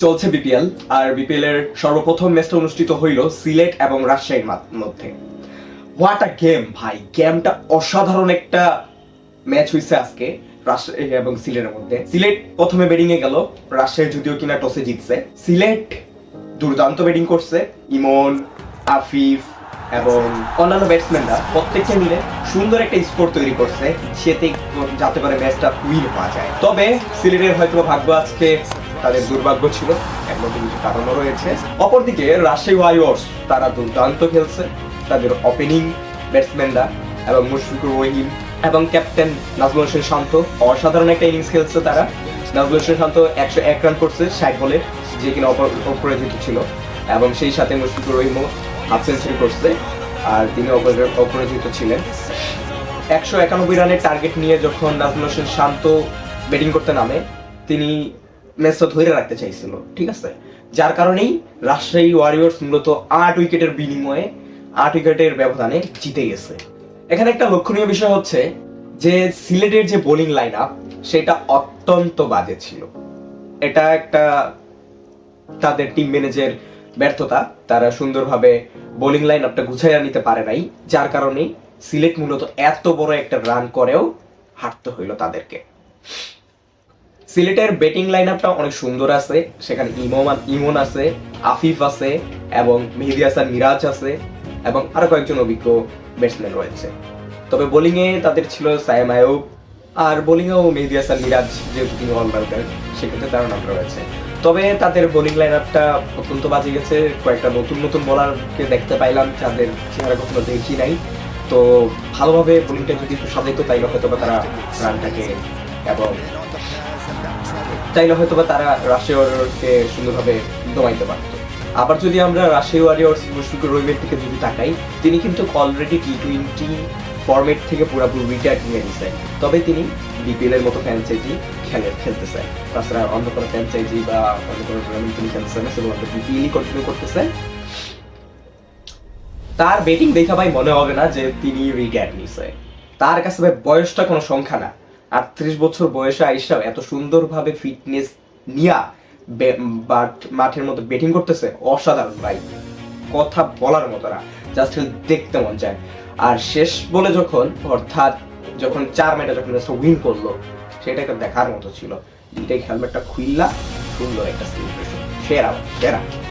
চলছে বিপিএল, আর বিপিএল এর সর্বপ্রথম ম্যাচটা অনুষ্ঠিত হইল সিলেট এবং রাজশাহীর মধ্যে। হোয়াট আ গেম ভাই, গেমটা অসাধারণ একটা ম্যাচ হইছে আজকে রাজশাহী এবং সিলেটের মধ্যে। সিলেট প্রথমে ব্যাটিং এ গেল, রাজশাহী যদিও কিনা টসে জিতছে। সিলেট দুর্দান্ত ব্যাটিং করছে, ইমন, আফিফ এবং অন্যান্য ব্যাটসম্যানরা প্রত্যেককে মিলে সুন্দর একটা স্কোর তৈরি করছে, সেতে যাতে করে ম্যাচটা উইন পাওয়া যায়। তবে সিলেটের হয়তো ভাগ্য আজকে তাদের দুর্ভাগ্য ছিল, একমাত্র কিছু কারণও রয়েছে। অপরদিকে রাজশাহী ওয়ারিয়র্স তারা দুর্দান্ত খেলছে, তাদের ওপেনিং ব্যাটসম্যানরা এবং মুশফিকুর রহিম এবং ক্যাপ্টেন নাজমুল হোসেন শান্ত অসাধারণ একটা ইনিংস খেলছে তারা। নাজমুল হোসেন শান্ত 101 রান করছে 60 বলে, যে কিনা অপরাজিত ছিল, এবং সেই সাথে মুশফিকুর রহিমও হাফ সেঞ্চুরি করছে, আর তিনি অপরাজিত ছিলেন। 191 রানের টার্গেট নিয়ে যখন নাজমুল হোসেন শান্ত ব্যাটিং করতে নামে, তিনি ম্যাচটা ধরে রাখতে চাইছিল, ঠিক আছে, যার কারণেই রাজশাহী ওয়ারিয়র্স মূলত 8 উইকেটের বিনিময়ে 8 উইকেটের ব্যবধানে জিতে গেছে। এখানে একটা লক্ষণীয় বিষয় হচ্ছে যে সিলেটের যে বোলিং লাইন আপ সেটা অত্যন্ত বাজে ছিল। এটা একটা তাদের টিম ম্যানেজের ব্যর্থতা, তারা সুন্দরভাবে বোলিং লাইন আপটা গুছাইয়া নিতে পারে নাই, যার কারণে সিলেট মূলত এত বড় একটা রান করেও হারতে হইল তাদেরকে। সিলেটের ব্যাটিং লাইন আপটা অনেক সুন্দর আছে, সেখানে ইমন আছে, আফিফ আছে এবং মেহেদী হাসান মিরাজ আছে এবং আরো কয়েকজন অভিজ্ঞ ব্যাটসম্যান রয়েছে। তবে বোলিং এ তাদের ছিল সায়েম আয়ুব, আর বোলিং এও মেহেদী হাসান মিরাজ, যেহেতু তিনি অলরাউন্ডার, সেক্ষেত্রে তার নাম রয়েছে। তবে তাদের বোলিং লাইন আপটা অত্যন্ত বাজে গেছে। কয়েকটা নতুন বোলারকে দেখতে পাইলাম, যাদের চেহারা কখনো দেখি নাই। তো ভালোভাবে বোলিংটা যদি একটু সাজাইতো তাইলে হয়তো বা তারা রানটাকে এবং তারা রাজশাহী ওয়ারিয়র্সকে সুন্দরভাবে দমাইতে পারতো। আবার যদি আমরা রাজশাহী ওয়ারিয়র্স মুশফিকুর রহিমের দিকে যদি তাকাই, তিনি কিন্তু অলরেডি টি20 ফরম্যাট থেকে পুরোপুরি রিটায়ার নিয়ে নিছে। তবে তিনি বিপিএল এর মতো ফ্র্যাঞ্চাইজি খেলতেছেন, তাছাড়া অন্য কোনো ফ্র্যাঞ্চাইজি বা অন্য কোনো টুর্নামেন্ট তিনি খেলতেছেন না, শুধুমাত্র বিপিএলই কন্টিনিউ করতেছেন। তার ব্যাটিং দেখা ভাই মনে হবে না যে তিনি রিটায়ার নিছে। তার কাছে ভাই বয়সটা কোনো সংখ্যা না। 38 বছর বয়সে আইসা এত সুন্দরভাবে ফিটনেস নিয়া মাঠের মধ্যে ব্যাটিং করতেছে, অসাধারণ ভাই, কথা বলার মতো না, জাস্ট দেখতে মন চায়। আর শেষ বলে অর্থাৎ যখন 4 ম্যাচে যখন ম্যাচটা উইন করলো, সেটা একটা দেখার মতো ছিল। দুইটাই হেলমেটটা খুইল্লা সুন্দর একটা সেলিব্রেশন, সেরা।